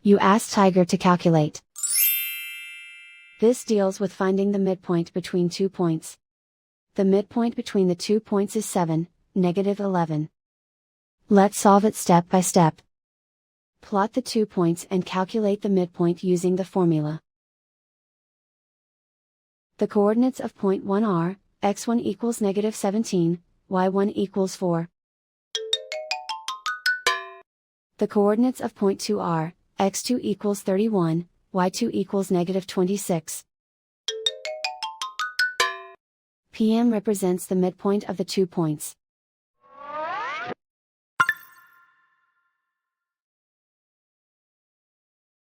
You ask Tiger to calculate. This deals with finding the midpoint between 2 points. The midpoint between the 2 points is 7, -11. Let's solve it step by step. Plot the 2 points and calculate the midpoint using the formula. The coordinates of point 1 are, x1 equals -17, y1 equals 4. The coordinates of point 2 are, x2 equals 31, y2 equals -26. PM represents the midpoint of the 2 points.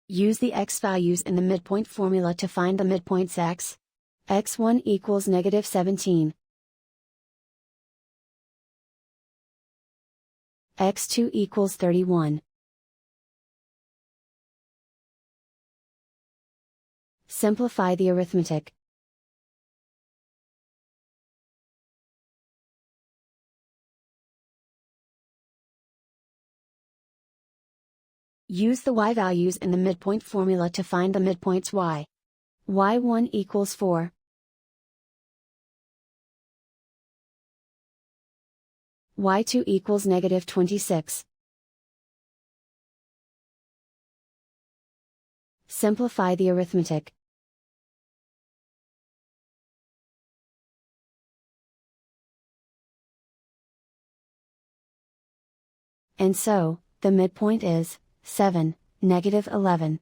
Use the x values in the midpoint formula to find the midpoints x. x1 equals -17. x2 equals 31. Simplify the arithmetic. Use the y values in the midpoint formula to find the midpoints y. y1 equals 4. y2 equals -26. Simplify the arithmetic. And so, the midpoint is 7, -11.